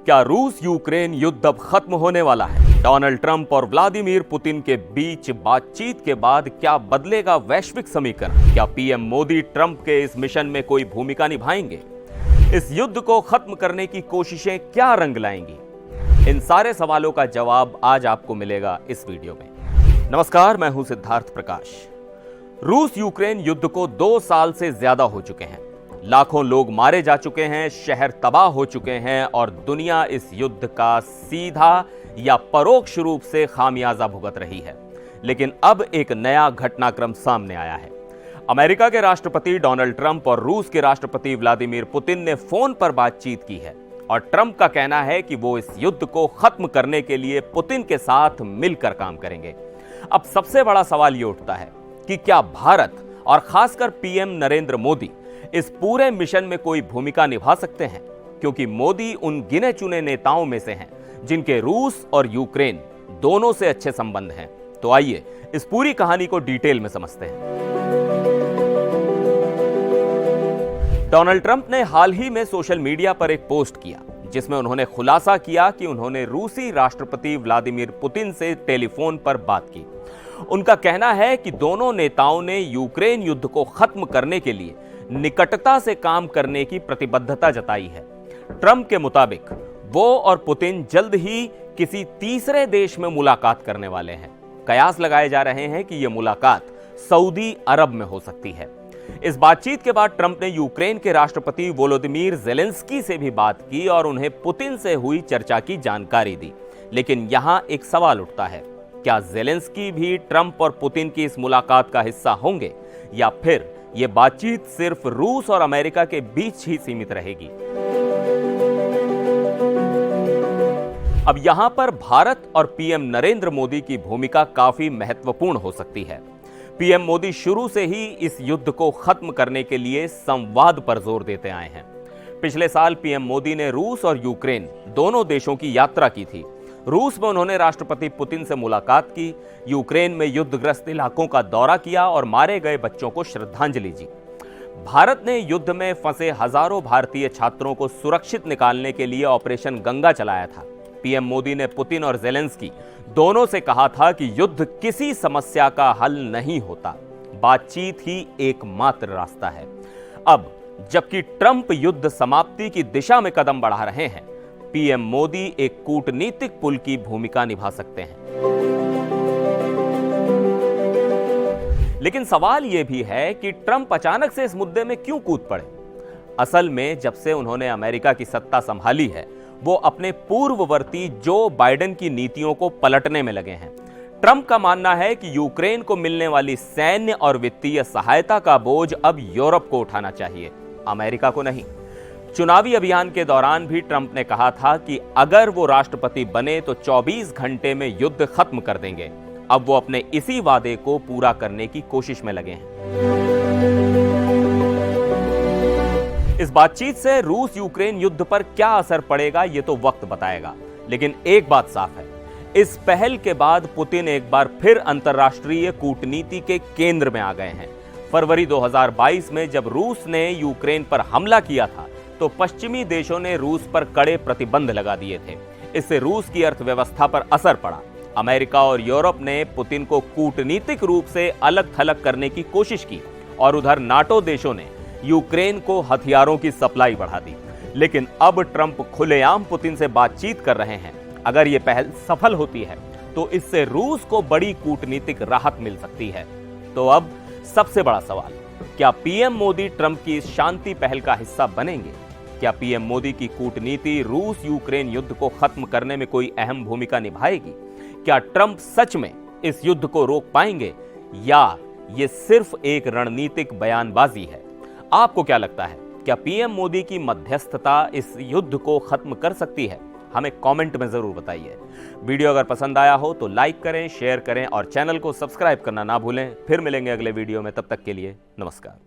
क्या रूस यूक्रेन युद्ध अब खत्म होने वाला है? डोनाल्ड ट्रंप और व्लादिमीर पुतिन के बीच बातचीत के बाद क्या बदलेगा वैश्विक समीकरण? क्या पीएम मोदी ट्रंप के इस मिशन में कोई भूमिका निभाएंगे? इस युद्ध को खत्म करने की कोशिशें क्या रंग लाएंगी? इन सारे सवालों का जवाब आज आपको मिलेगा इस वीडियो में। नमस्कार, मैं हूं सिद्धार्थ प्रकाश। रूस यूक्रेन युद्ध को 2 साल से ज्यादा हो चुके हैं। लाखों लोग मारे जा चुके हैं, शहर तबाह हो चुके हैं और दुनिया इस युद्ध का सीधा या परोक्ष रूप से खामियाजा भुगत रही है। लेकिन अब एक नया घटनाक्रम सामने आया है। अमेरिका के राष्ट्रपति डोनाल्ड ट्रंप और रूस के राष्ट्रपति व्लादिमीर पुतिन ने फोन पर बातचीत की है और ट्रंप का कहना है कि वो इस युद्ध को खत्म करने के लिए पुतिन के साथ मिलकर काम करेंगे। अब सबसे बड़ा सवाल ये उठता है कि क्या भारत और खासकर पीएम नरेंद्र मोदी इस पूरे मिशन में कोई भूमिका निभा सकते हैं? क्योंकि मोदी उन गिने चुने नेताओं में से हैं जिनके रूस और यूक्रेन दोनों से अच्छे संबंध हैं। तो आइए इस पूरी कहानी को डिटेल में समझते हैं। डोनाल्ड ट्रंप ने हाल ही में सोशल मीडिया पर एक पोस्ट किया जिसमें उन्होंने खुलासा किया कि उन्होंने रूसी राष्ट्रपति व्लादिमीर पुतिन से टेलीफोन पर बात की। उनका कहना है कि दोनों नेताओं ने यूक्रेन युद्ध को खत्म करने के लिए निकटता से काम करने की प्रतिबद्धता जताई है। ट्रंप के मुताबिक वो और पुतिन जल्द ही किसी तीसरे देश में मुलाकात करने वाले हैं। कयास लगाए जा रहे हैं कि यह मुलाकात सऊदी अरब में हो सकती है। इस बातचीत के बाद ट्रंप ने यूक्रेन के राष्ट्रपति वोलोदिमीर ज़ेलेंस्की से भी बात की और उन्हें पुतिन से हुई चर्चा की जानकारी दी। लेकिन यहां एक सवाल उठता है, क्या ज़ेलेंस्की भी ट्रंप और पुतिन की इस मुलाकात का हिस्सा होंगे या फिर यह बातचीत सिर्फ रूस और अमेरिका के बीच ही सीमित रहेगी? अब यहां पर भारत और पीएम नरेंद्र मोदी की भूमिका काफी महत्वपूर्ण हो सकती है। पीएम मोदी शुरू से ही इस युद्ध को खत्म करने के लिए संवाद पर जोर देते आए हैं। पिछले साल पीएम मोदी ने रूस और यूक्रेन दोनों देशों की यात्रा की थी। रूस में उन्होंने राष्ट्रपति पुतिन से मुलाकात की, यूक्रेन में युद्धग्रस्त इलाकों का दौरा किया और मारे गए बच्चों को श्रद्धांजलि दी। भारत ने युद्ध में फंसे हजारों भारतीय छात्रों को सुरक्षित निकालने के लिए ऑपरेशन गंगा चलाया था। पीएम मोदी ने पुतिन और ज़ेलेंस्की दोनों से कहा था कि युद्ध किसी समस्या का हल नहीं होता, बातचीत ही एकमात्र रास्ता है। अब जबकि ट्रंप युद्ध समाप्ति की दिशा में कदम बढ़ा रहे हैं, पीएम मोदी एक कूटनीतिक पुल की भूमिका निभा सकते हैं। लेकिन सवाल यह भी है कि ट्रंप अचानक से इस मुद्दे में क्यों कूद पड़े? असल में जब से उन्होंने अमेरिका की सत्ता संभाली है, वो अपने पूर्ववर्ती जो बाइडेन की नीतियों को पलटने में लगे हैं। ट्रंप का मानना है कि यूक्रेन को मिलने वाली सैन्य और वित्तीय सहायता का बोझ अब यूरोप को उठाना चाहिए, अमेरिका को नहीं। चुनावी अभियान के दौरान भी ट्रंप ने कहा था कि अगर वो राष्ट्रपति बने तो 24 घंटे में युद्ध खत्म कर देंगे। अब वो अपने इसी वादे को पूरा करने की कोशिश में लगे हैं। इस बातचीत से रूस यूक्रेन युद्ध पर क्या असर पड़ेगा ये तो वक्त बताएगा। लेकिन एक बात साफ है, इस पहल के बाद पुतिन एक बार फिर अंतर्राष्ट्रीय कूटनीति के केंद्र में आ गए हैं। फरवरी 2022 में जब रूस ने यूक्रेन पर हमला किया था तो पश्चिमी देशों ने रूस पर कड़े प्रतिबंध लगा दिए थे। इससे रूस की अर्थव्यवस्था पर असर पड़ा। अमेरिका और यूरोप ने पुतिन को कूटनीतिक रूप से अलग थलग करने की कोशिश की और उधर नाटो देशों ने यूक्रेन को हथियारों की सप्लाई बढ़ा दी। लेकिन अब ट्रंप खुलेआम पुतिन से बातचीत कर रहे हैं। अगर यह पहल सफल होती है तो इससे रूस को बड़ी कूटनीतिक राहत मिल सकती है। तो अब सबसे बड़ा सवाल, क्या पीएम मोदी ट्रंप की इस शांति पहल का हिस्सा बनेंगे? क्या पीएम मोदी की कूटनीति रूस यूक्रेन युद्ध को खत्म करने में कोई अहम भूमिका निभाएगी? क्या ट्रंप सच में इस युद्ध को रोक पाएंगे या ये सिर्फ एक रणनीतिक बयानबाजी है? आपको क्या लगता है, क्या पीएम मोदी की मध्यस्थता इस युद्ध को खत्म कर सकती है? हमें कमेंट में जरूर बताइए। वीडियो अगर पसंद आया हो तो लाइक करें, शेयर करें और चैनल को सब्सक्राइब करना ना भूलें। फिर मिलेंगे अगले वीडियो में, तब तक के लिए नमस्कार।